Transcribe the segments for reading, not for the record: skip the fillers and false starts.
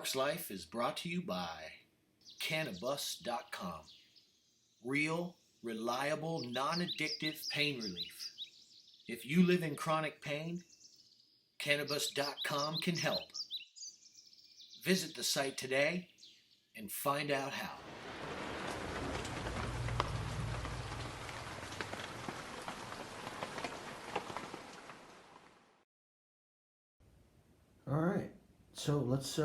Mark's Life is brought to you by Cannabis.com. Real, reliable, non-addictive pain relief. If you live in chronic pain, Cannabis.com can help. Visit the site today and find out how. All right, so let's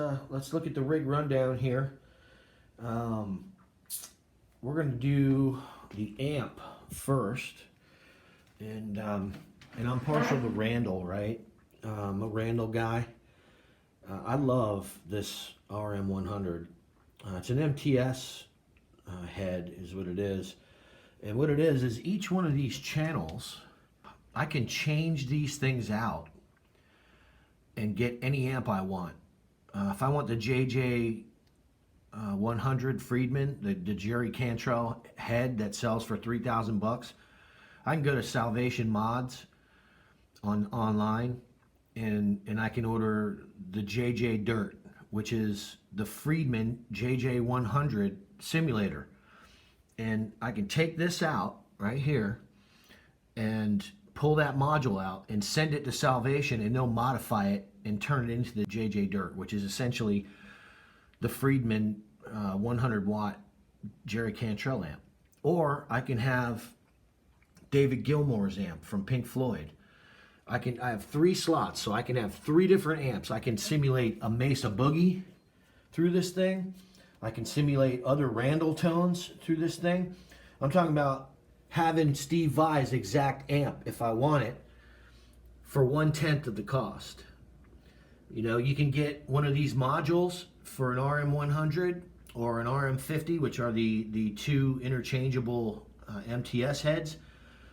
look at the rig rundown here. We're going to do the amp first, and I'm partial to Randall, right? I'm a Randall guy. I love this RM100. It's an MTS head is what it is, and what it is each one of these channels, I can change these things out and get any amp I want. If I want the JJ 100 Friedman, the Jerry Cantrell head that sells for 3,000 bucks, I can go to Salvation Mods online and I can order the JJ Dirt, which is the Friedman JJ 100 simulator. And I can take this out right here and pull that module out and send it to Salvation, and they'll modify it and turn it into the JJ Dirt, which is essentially the Friedman 100 watt Jerry Cantrell amp. Or I can have David Gilmour's amp from Pink Floyd. I have 3 slots, so I can have 3 different amps. I can simulate a Mesa Boogie through this thing. I can simulate other Randall tones through this thing. I'm talking about having Steve Vai's exact amp, if I want it, for 1/10 of the cost. You know, you can get one of these modules for an RM100 or an RM50, which are the 2 interchangeable MTS heads,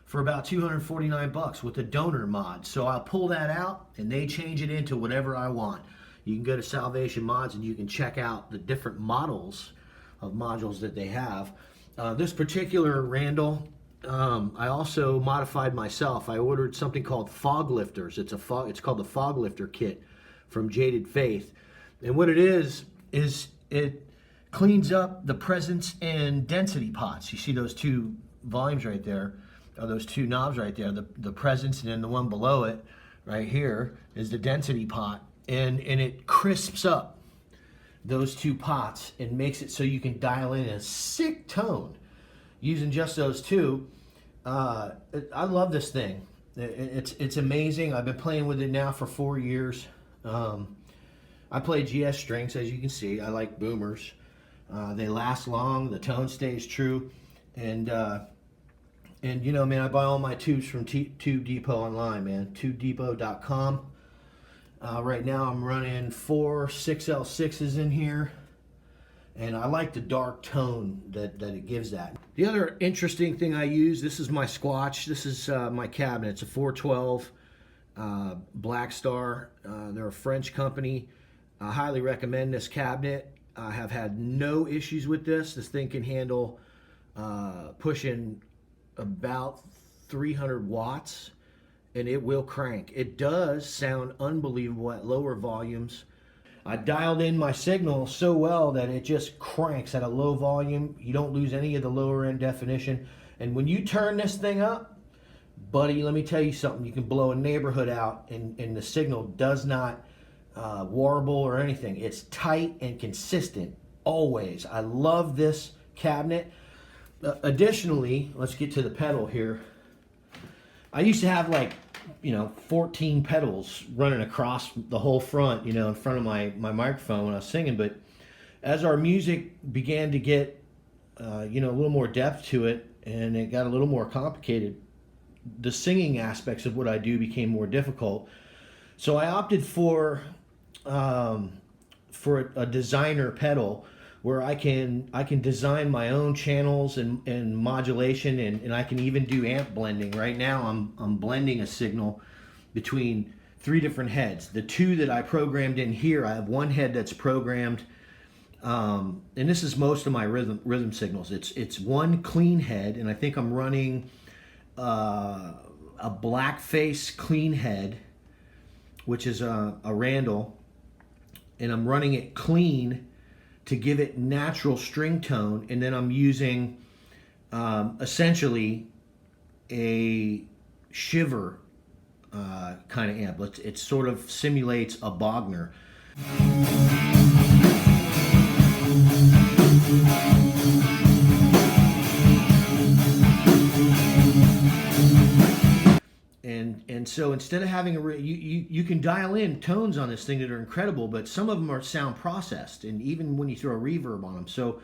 for about 249 bucks with a donor mod. So I'll pull that out and they change it into whatever I want. You can go to Salvation Mods and you can check out the different models of modules that they have. This particular Randall, I also modified myself. I ordered something called foglifters. It's called the foglifter kit from Jaded Faith. And what it is it cleans up the presence and density pots. You see those 2 volumes right there, or those 2 knobs right there, the presence, and then the one below it right here is the density pot. And it crisps up those 2 pots and makes it so you can dial in a sick tone using just those 2. I love this thing. It's amazing. I've been playing with it now for 4 years. I play GS strings, as you can see. I like boomers. They last long. The tone stays true. And you know, man, I buy all my tubes from Tube Depot online, man. TubeDepot.com. Right now I'm running 4 6L6s in here. And I like the dark tone that it gives that. The other interesting thing I use, this is my Squatch. This is my cabinet. It's a 412 Black Star. They're a French company. I highly recommend this cabinet. I have had no issues with this. This thing can handle pushing about 300 watts and it will crank. It does sound unbelievable at lower volumes. I dialed in my signal so well that it just cranks at a low volume. You don't lose any of the lower end definition. And when you turn this thing up, buddy, let me tell you something. You can blow a neighborhood out and the signal does not warble or anything. It's tight and consistent, always. I love this cabinet. Additionally, let's get to the pedal here. I used to have like, 14 pedals running across the whole front, in front of my microphone when I was singing. But as our music began to get, a little more depth to it, and it got a little more complicated, the singing aspects of what I do became more difficult. So I opted for a designer pedal where I can design my own channels and modulation, and I can even do amp blending. Right now I'm blending a signal between 3 different heads. The 2 that I programmed in here, I have one head that's programmed, and this is most of my rhythm signals. It's one clean head, and I think I'm running a blackface clean head, which is a Randall. and I'm running it clean to give it natural string tone, and then I'm using essentially a shiver kind of amp. It sort of simulates a Bogner. And so instead of having you can dial in tones on this thing that are incredible, but some of them are sound processed, and even when you throw a reverb on them. So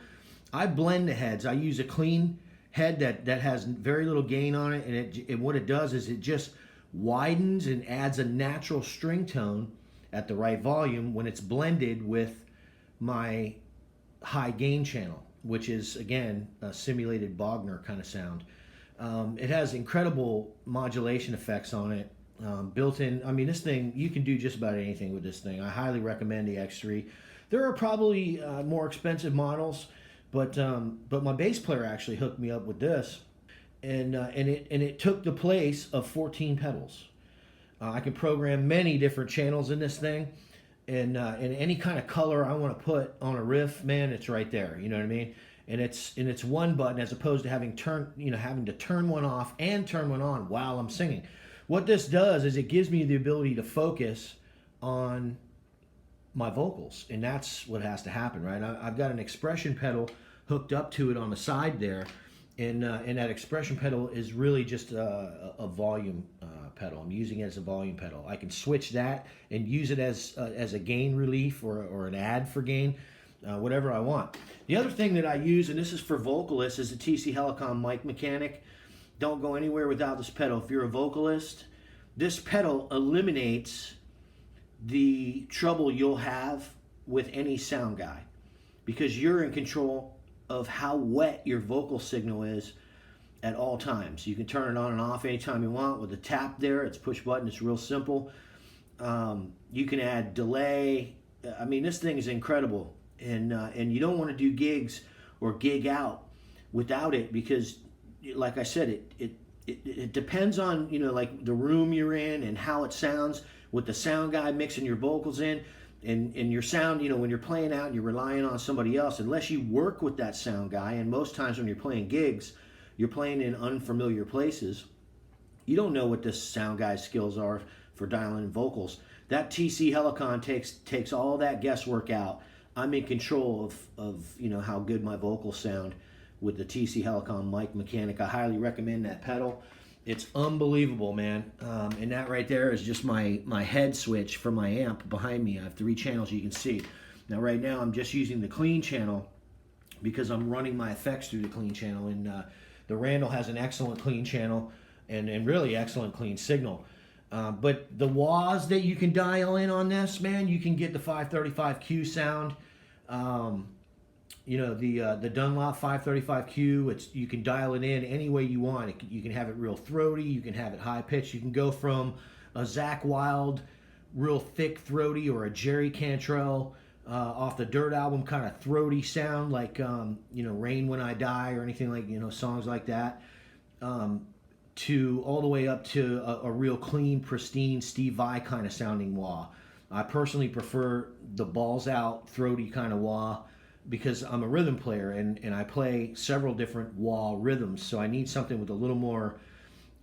I blend the heads. I use a clean head that has very little gain on it, and what it does is it just widens and adds a natural string tone at the right volume when it's blended with my high gain channel, which is again a simulated Bogner kind of sound. It has incredible modulation effects on it, built in. I mean, this thing, you can do just about anything with this thing. I highly recommend the X3. There are probably more expensive models, but my bass player actually hooked me up with this, and it took the place of 14 pedals. I can program many different channels in this thing, and any kind of color I want to put on a riff, man, it's right there. You know what I mean? And it's one button as opposed to having to turn one off and turn one on while I'm singing. What this does is it gives me the ability to focus on my vocals, and that's what has to happen, right? I've got an expression pedal hooked up to it on the side there, and that expression pedal is really just a volume pedal. I'm using it as a volume pedal. I can switch that and use it as a gain relief or an add for gain. Whatever I want. The other thing that I use, and this is for vocalists, is a TC Helicon mic mechanic. Don't go anywhere without this pedal. If you're a vocalist, this pedal eliminates the trouble you'll have with any sound guy, because you're in control of how wet your vocal signal is at all times. You can turn it on and off anytime you want with a tap there. It's push button. It's real simple. You can add delay. I mean, this thing is incredible. And you don't want to do gigs or gig out without it, because, like I said, it depends on, like the room you're in and how it sounds with the sound guy mixing your vocals in, and your sound, when you're playing out and you're relying on somebody else, unless you work with that sound guy, and most times when you're playing gigs, you're playing in unfamiliar places, you don't know what this sound guy's skills are for dialing in vocals. That TC Helicon takes all that guesswork out. I'm in control of how good my vocals sound with the TC Helicon mic mechanic. I highly recommend that pedal. It's unbelievable, man. And that right there is just my head switch for my amp behind me. I have 3 channels, you can see. Now right now I'm just using the clean channel because I'm running my effects through the clean channel, and the Randall has an excellent clean channel and really excellent clean signal. But the wahs that you can dial in on this, man, you can get the 535Q sound. The Dunlop 535Q, you can dial it in any way you want. You can have it real throaty, you can have it high pitched. You can go from a Zakk Wylde real thick throaty, or a Jerry Cantrell off the Dirt album kind of throaty sound, like Rain When I Die or anything like, songs like that. To all the way up to a real clean, pristine Steve Vai kind of sounding wah. I personally prefer the balls out, throaty kind of wah, because I'm a rhythm player and I play several different wah rhythms, so I need something with a little more,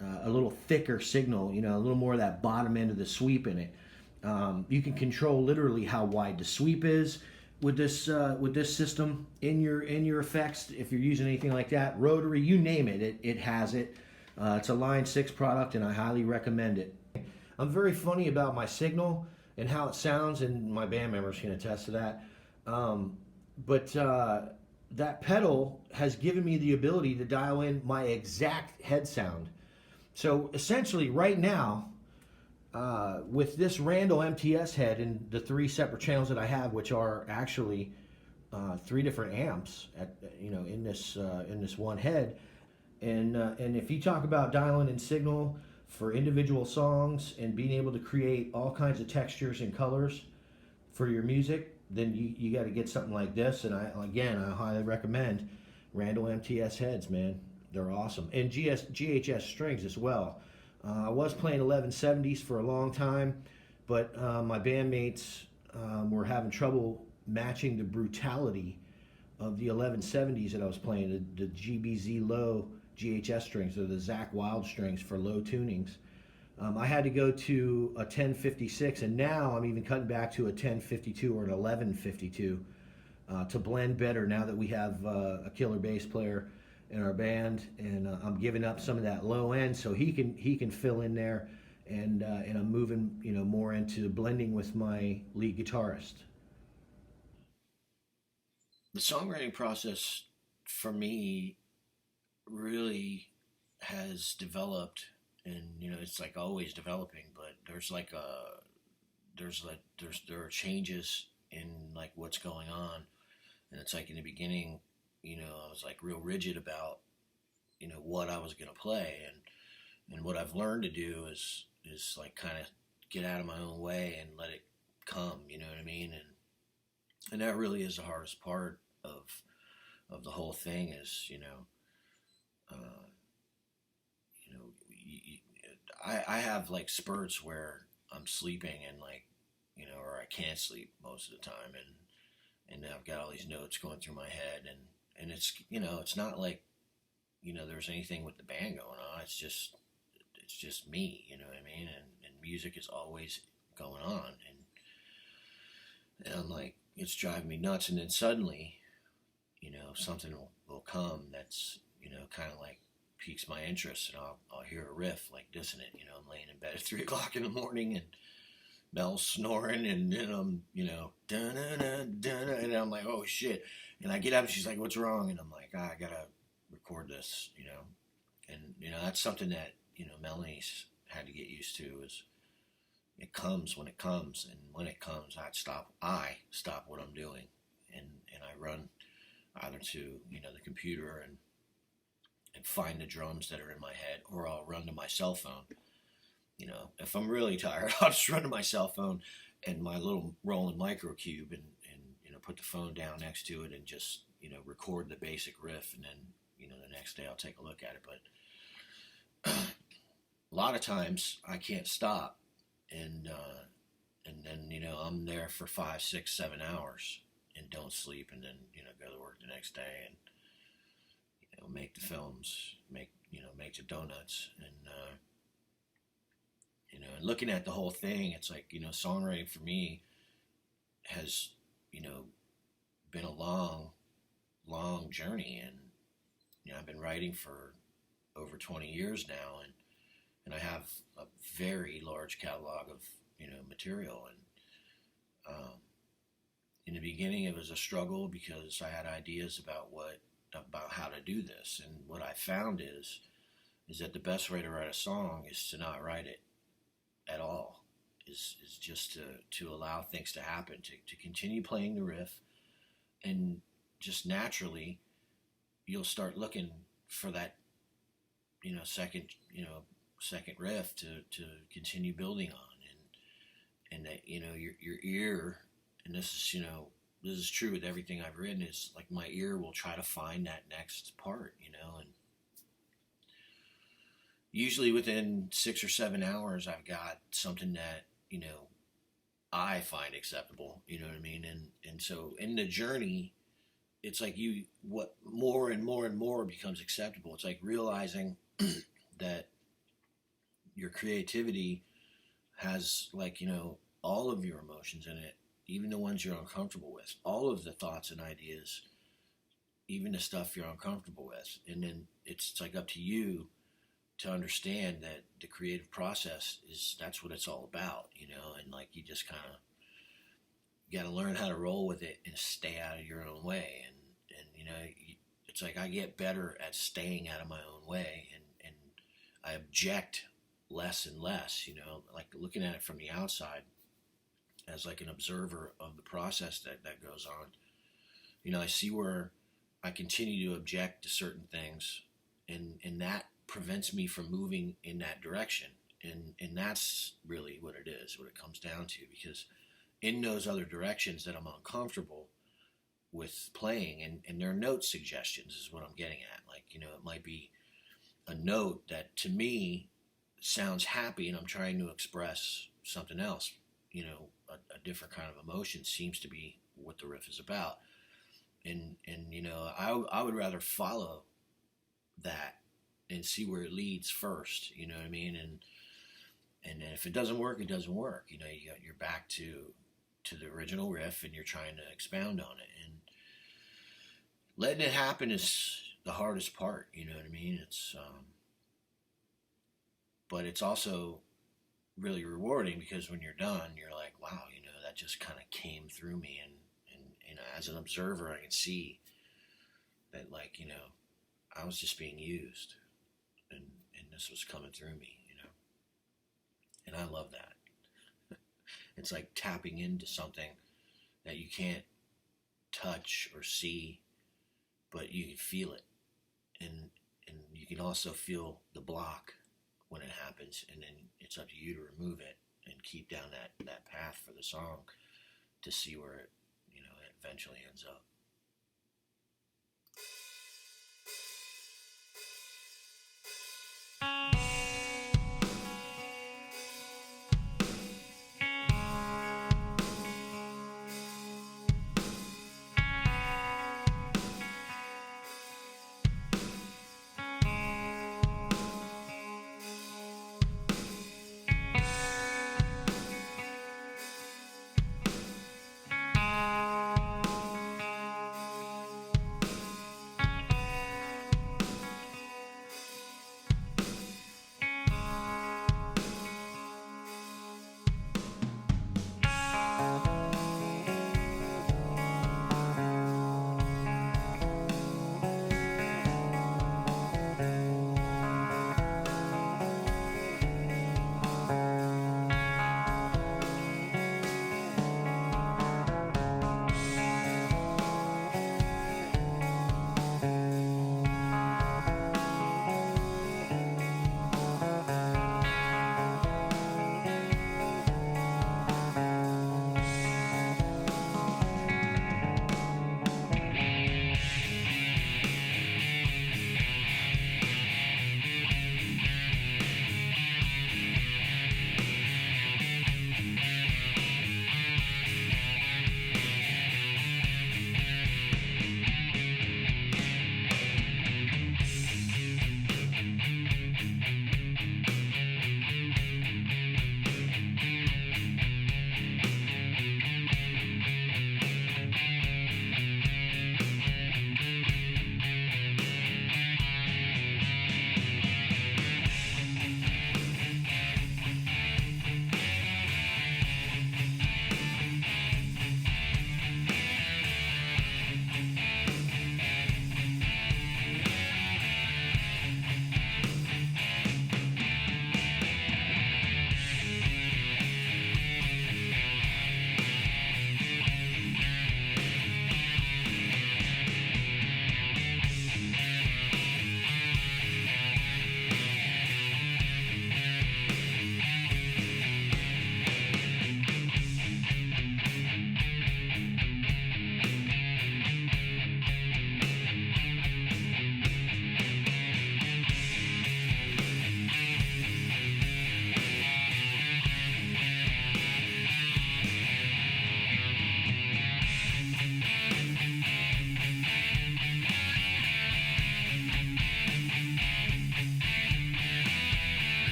a little thicker signal, a little more of that bottom end of the sweep in it. You can control literally how wide the sweep is with this system in your effects. If you're using anything like that, rotary, you name it, it has it. It's a Line 6 product, and I highly recommend it. I'm very funny about my signal and how it sounds, and my band members can attest to that. But that pedal has given me the ability to dial in my exact head sound. So essentially right now, with this Randall MTS head and the 3 separate channels that I have, which are actually 3 different amps in this one head, and if you talk about dialing in signal for individual songs and being able to create all kinds of textures and colors for your music, then you got to get something like this. And I highly recommend Randall MTS heads, man. They're awesome. And GHS strings as well. I was playing 1170s for a long time, but my bandmates were having trouble matching the brutality of the 1170s that I was playing, the GBZ low GHS strings, or the Zach Wild strings for low tunings. I had to go to a 1056, and now I'm even cutting back to a 1052 or an 1152 to blend better now that we have a killer bass player in our band, and I'm giving up some of that low end so he can fill in there, and I'm moving more into blending with my lead guitarist. The songwriting process for me really has developed, and it's like always developing, but there are changes in like what's going on, and it's like in the beginning, I was like real rigid about what I was gonna play, and what I've learned to do is like kind of get out of my own way and let it come, you know what I mean, and that really is the hardest part of the whole thing is I have like spurts where I'm sleeping and like or I can't sleep most of the time, and I've got all these notes going through my head, and it's it's not like there's anything with the band going on. It's just me, you know what I mean, and music is always going on, and I'm like, it's driving me nuts, and then suddenly something will come that's kind of like piques my interest, and I'll hear a riff like dissonant. I'm laying in bed at 3 o'clock in the morning, and Mel's snoring, and then I'm and I'm like, oh shit, and I get up, and she's like, what's wrong? And I'm like, I gotta record this, and that's something that Melanie's had to get used to, is it comes when it comes, and when it comes, I stop what I'm doing, and I run either to the computer and find the drums that are in my head, or I'll run to my cell phone. If I'm really tired, I'll just run to my cell phone and my little Roland microcube, and put the phone down next to it, and just record the basic riff, and then the next day I'll take a look at it. But a lot of times I can't stop, and then I'm there for 5, 6, 7 hours and don't sleep, and then go to work the next day, and make the films, make the donuts, and and looking at the whole thing, it's like songwriting for me has been a long journey, and I've been writing for over 20 years now, and I have a very large catalog of material, and in the beginning it was a struggle because I had ideas about how to do this, and what I found is that the best way to write a song is to not write it at all, is just to allow things to happen, to continue playing the riff, and just naturally you'll start looking for that second riff to continue building on, and that your ear, and this is true with everything I've written, is like my ear will try to find that next part, and usually within 6 or 7 hours I've got something that I find acceptable, you know what I mean, and so in the journey it's like what more and more and more becomes acceptable. It's like realizing that your creativity has all of your emotions in it, even the ones you're uncomfortable with, all of the thoughts and ideas, even the stuff you're uncomfortable with, and then it's like up to you to understand that the creative process that's what it's all about, and like you just kind of got to learn how to roll with it and stay out of your own way, and it's like I get better at staying out of my own way, and I object less and less, like looking at it from the outside as like an observer of the process that goes on. I see where I continue to object to certain things, and that prevents me from moving in that direction, and that's really what it is, what it comes down to, because in those other directions that I'm uncomfortable with playing, and there are note suggestions is what I'm getting at, like it might be a note that to me sounds happy, and I'm trying to express something else, a different kind of emotion seems to be what the riff is about. And I would rather follow that and see where it leads first. You know what I mean? And if it doesn't work, it doesn't work. You're back to the original riff, and you're trying to expound on it. And letting it happen is the hardest part. You know what I mean? But it's also really rewarding, because when you're done, you're like, wow, that just kind of came through me, and as an observer, I can see that, like, I was just being used, and this was coming through me, and I love that. It's like tapping into something that you can't touch or see, but you can feel it, and you can also feel the block when it happens, and then it's up to you to remove it and keep down that path for the song to see where it eventually ends up.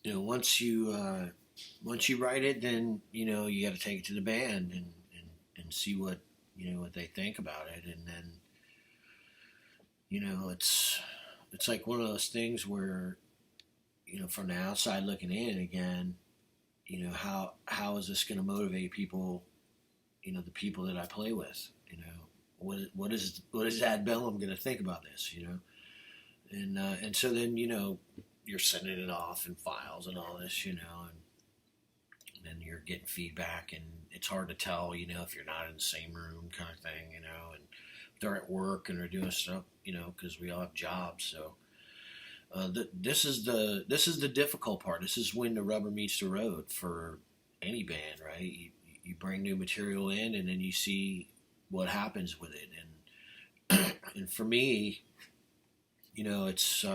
once you write it, then you got to take it to the band and see what what they think about it, and then it's like one of those things where from the outside looking in again, how is this going to motivate people, the people that I play with, what is Ad Bellum going to think about this, and so then you're sending it off in files and all this, and then you're getting feedback, and it's hard to tell, if you're not in the same room, kind of thing, and if they're at work and they're doing stuff, because we all have jobs, so. This is the difficult part. This is when the rubber meets the road for any band, right? You bring new material in, and then you see what happens with it. And and for me, it's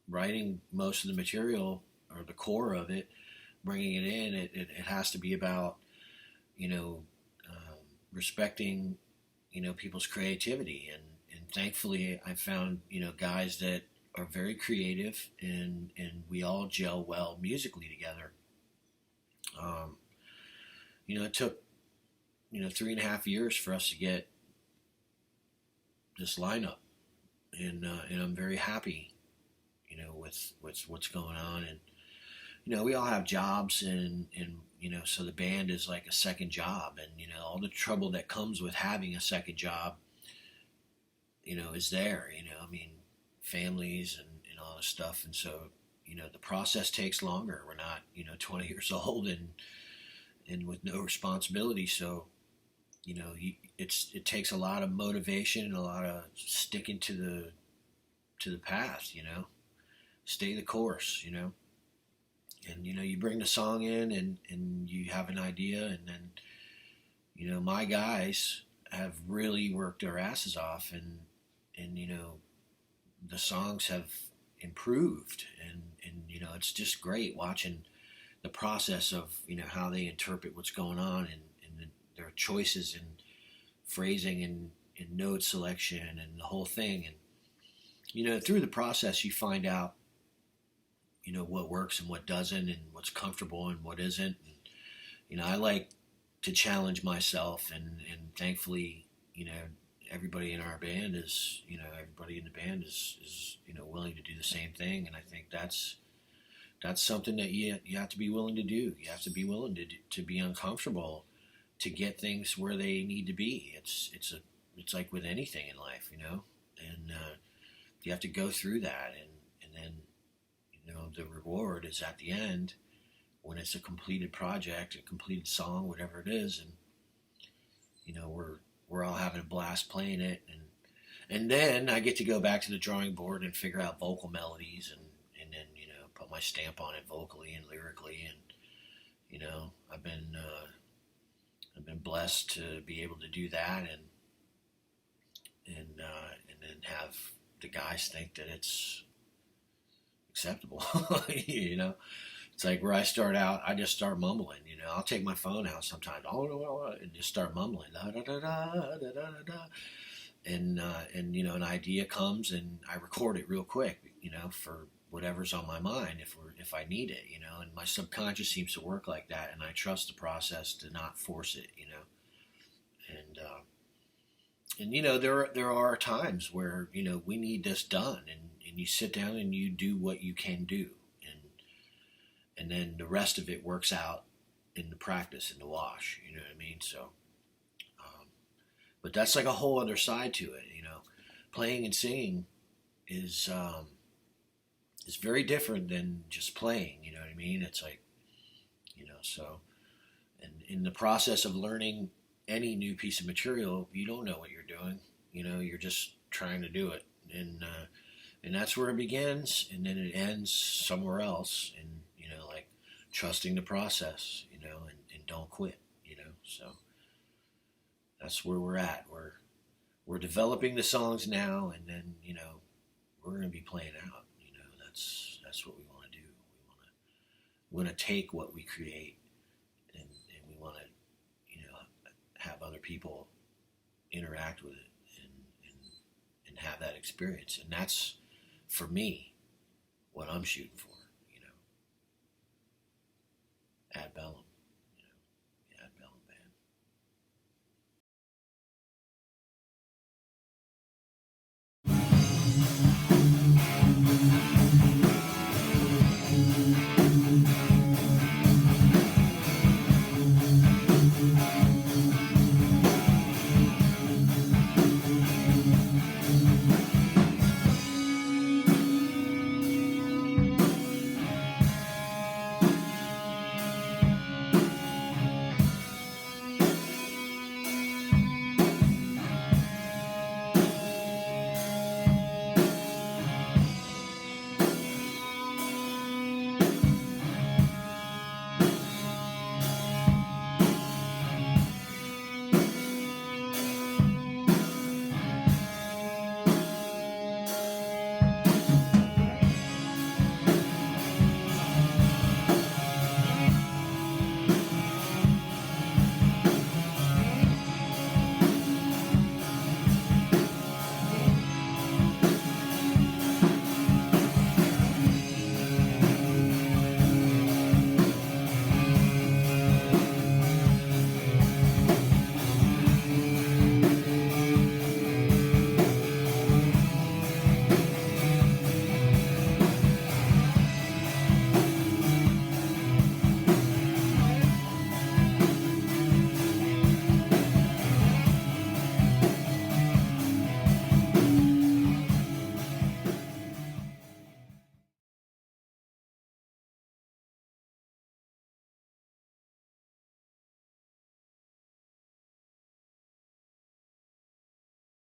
writing most of the material or the core of it, bringing it in. It has to be about respecting people's creativity, and thankfully I found guys that are very creative, and we all gel well musically together. It took 3.5 years for us to get this lineup, and I'm very happy with what's going on, and we all have jobs, and so the band is like a second job, and all the trouble that comes with having a second job is there, I mean, families and all this stuff. And so, the process takes longer. We're not, 20 years old and with no responsibility. So, it takes a lot of motivation and a lot of sticking to the path, stay the course, and, you bring the song in, and you have an idea, and then, my guys have really worked their asses off, and the songs have improved, and it's just great watching the process of how they interpret what's going on, and their choices in phrasing and note selection and the whole thing. And through the process you find out what works and what doesn't, and what's comfortable and what isn't. And I like to challenge myself, and thankfully everybody in our band is, everybody in the band is willing to do the same thing. And I think that's something that you have to be willing to do. You have to be willing to be uncomfortable to get things where they need to be. It's like with anything in life, and you have to go through that, and then the reward is at the end when it's a completed project, a completed song, whatever it is, and we're all having a blast playing it, and then I get to go back to the drawing board and figure out vocal melodies, and then put my stamp on it vocally and lyrically, and I've been blessed to be able to do that, and then have the guys think that it's acceptable. It's like where I start out, I just start mumbling. I'll take my phone out sometimes, and just start mumbling, da da da da da da da da, and an idea comes, and I record it real quick, for whatever's on my mind, if I need it, and my subconscious seems to work like that, and I trust the process to not force it, and there are times where we need this done, and you sit down and you do what you can do, and then the rest of it works out in the practice, in the wash, you know what I mean? So, but that's like a whole other side to it, playing and singing is very different than just playing, you know what I mean? It's like, so, and in the process of learning any new piece of material, you don't know what you're doing, you're just trying to do it, and that's where it begins, and then it ends somewhere else, and like trusting the process, and don't quit, so that's where we're at. We're developing the songs now, and then we're going to be playing out. That's what we want to do. We want to take what we create, and we want to have other people interact with it, and have that experience, and that's for me what I'm shooting for. Ad Bellum.